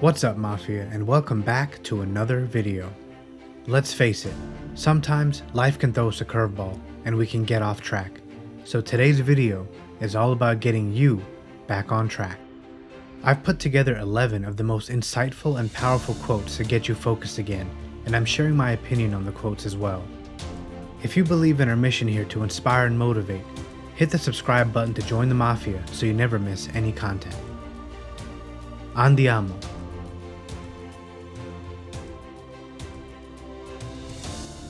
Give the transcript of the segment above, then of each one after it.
What's up, Mafia, and welcome back to another video. Let's face it, sometimes life can throw us a curveball and we can get off track. So today's video is all about getting you back on track. I've put together 11 of the most insightful and powerful quotes to get you focused again, and I'm sharing my opinion on the quotes as well. If you believe in our mission here to inspire and motivate, hit the subscribe button to join the Mafia so you never miss any content. Andiamo.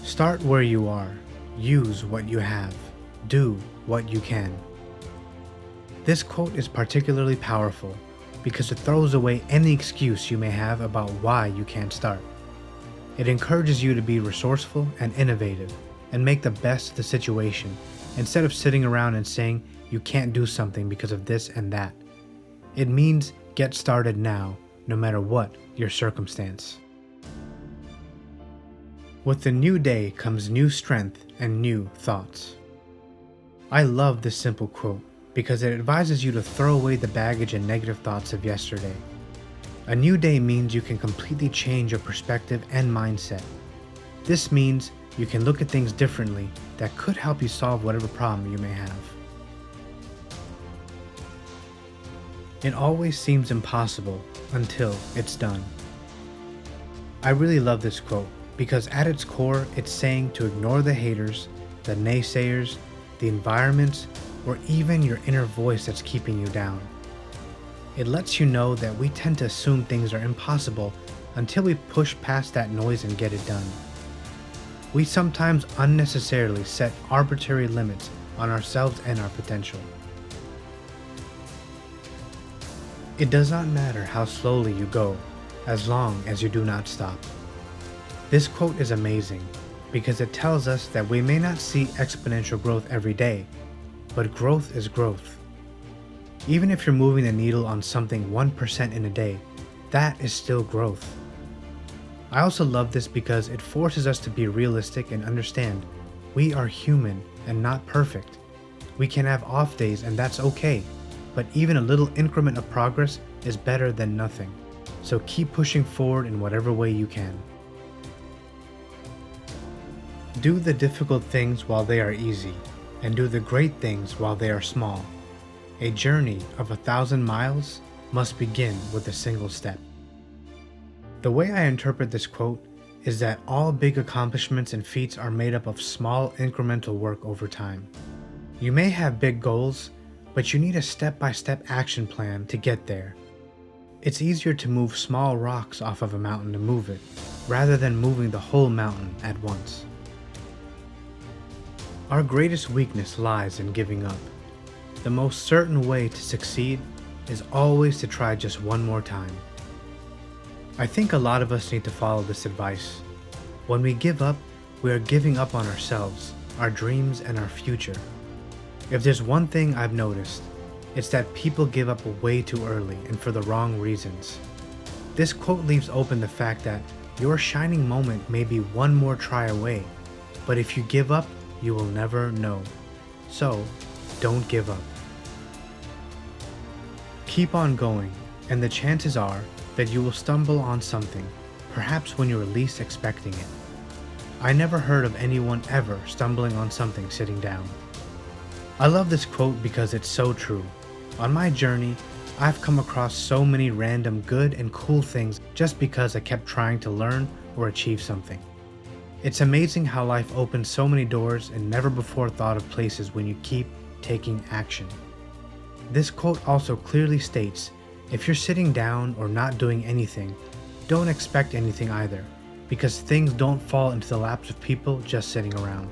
Start where you are, use what you have, do what you can. This quote is particularly powerful because it throws away any excuse you may have about why you can't start. It encourages you to be resourceful and innovative and make the best of the situation instead of sitting around and saying you can't do something because of this and that. It means get started now, no matter what your circumstance. With the new day comes new strength and new thoughts. I love this simple quote because it advises you to throw away the baggage and negative thoughts of yesterday. A new day means you can completely change your perspective and mindset. This means you can look at things differently that could help you solve whatever problem you may have. It always seems impossible until it's done. I really love this quote because at its core, it's saying to ignore the haters, the naysayers, the environments, or even your inner voice that's keeping you down. It lets you know that we tend to assume things are impossible until we push past that noise and get it done. We sometimes unnecessarily set arbitrary limits on ourselves and our potential. It does not matter how slowly you go, as long as you do not stop. This quote is amazing because it tells us that we may not see exponential growth every day, but growth is growth. Even if you're moving the needle on something 1% in a day, that is still growth. I also love this because it forces us to be realistic and understand we are human and not perfect. We can have off days and that's okay, but even a little increment of progress is better than nothing. So keep pushing forward in whatever way you can. Do the difficult things while they are easy, and do the great things while they are small. A journey of 1,000 miles must begin with a single step. The way I interpret this quote is that all big accomplishments and feats are made up of small incremental work over time. You may have big goals, but you need a step-by-step action plan to get there. It's easier to move small rocks off of a mountain to move it, rather than moving the whole mountain at once. Our greatest weakness lies in giving up. The most certain way to succeed is always to try just one more time. I think a lot of us need to follow this advice. When we give up, we are giving up on ourselves, our dreams, and our future. If there's one thing I've noticed, it's that people give up way too early and for the wrong reasons. This quote leaves open the fact that your shining moment may be one more try away, but if you give up, you will never know. So, don't give up. Keep on going, and the chances are that you will stumble on something, perhaps when you are least expecting it. I never heard of anyone ever stumbling on something sitting down. I love this quote because it's so true. On my journey, I've come across so many random good and cool things just because I kept trying to learn or achieve something. It's amazing how life opens so many doors and never before thought of places when you keep taking action. This quote also clearly states, if you're sitting down or not doing anything, don't expect anything either, because things don't fall into the laps of people just sitting around.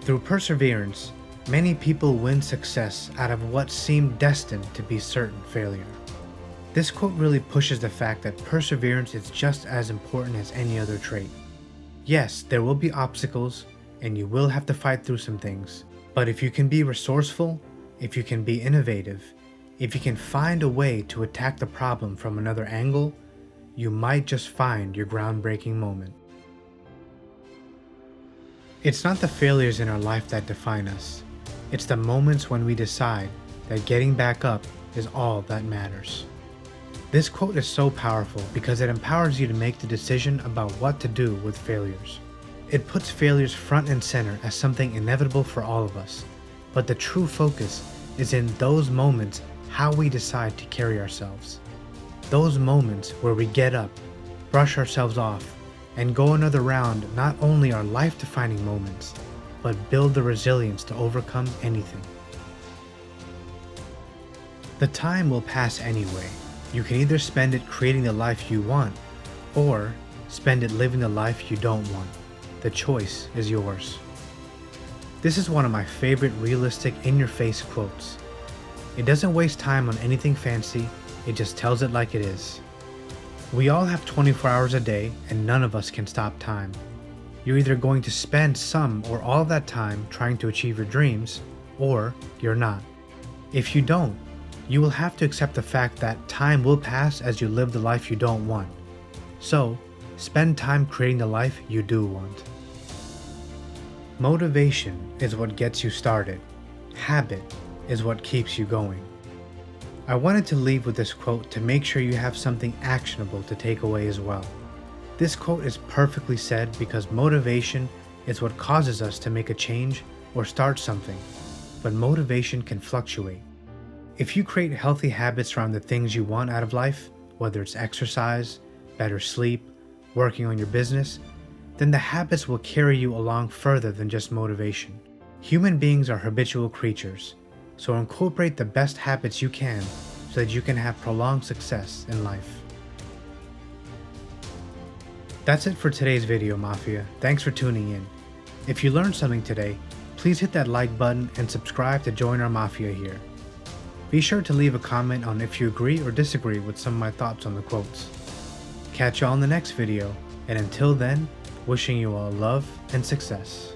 Through perseverance, many people win success out of what seemed destined to be certain failure. This quote really pushes the fact that perseverance is just as important as any other trait. Yes, there will be obstacles, and you will have to fight through some things, but if you can be resourceful, if you can be innovative, if you can find a way to attack the problem from another angle, you might just find your groundbreaking moment. It's not the failures in our life that define us. It's the moments when we decide that getting back up is all that matters. This quote is so powerful because it empowers you to make the decision about what to do with failures. It puts failures front and center as something inevitable for all of us, but the true focus is in those moments how we decide to carry ourselves. Those moments where we get up, brush ourselves off, and go another round not only are life-defining moments, but build the resilience to overcome anything. The time will pass anyway. You can either spend it creating the life you want, or spend it living the life you don't want. The choice is yours. This is one of my favorite realistic in-your-face quotes. It doesn't waste time on anything fancy, it just tells it like it is. We all have 24 hours a day and none of us can stop time. You're either going to spend some or all of that time trying to achieve your dreams, or you're not. If you don't, you will have to accept the fact that time will pass as you live the life you don't want. So, spend time creating the life you do want. Motivation is what gets you started. Habit is what keeps you going. I wanted to leave with this quote to make sure you have something actionable to take away as well. This quote is perfectly said because motivation is what causes us to make a change or start something, but motivation can fluctuate. If you create healthy habits around the things you want out of life, whether it's exercise, better sleep, working on your business, then the habits will carry you along further than just motivation. Human beings are habitual creatures, so incorporate the best habits you can so that you can have prolonged success in life. That's it for today's video, Mafia. Thanks for tuning in. If you learned something today, please hit that like button and subscribe to join our Mafia here. Be sure to leave a comment on if you agree or disagree with some of my thoughts on the quotes. Catch you all in the next video, and until then, wishing you all love and success.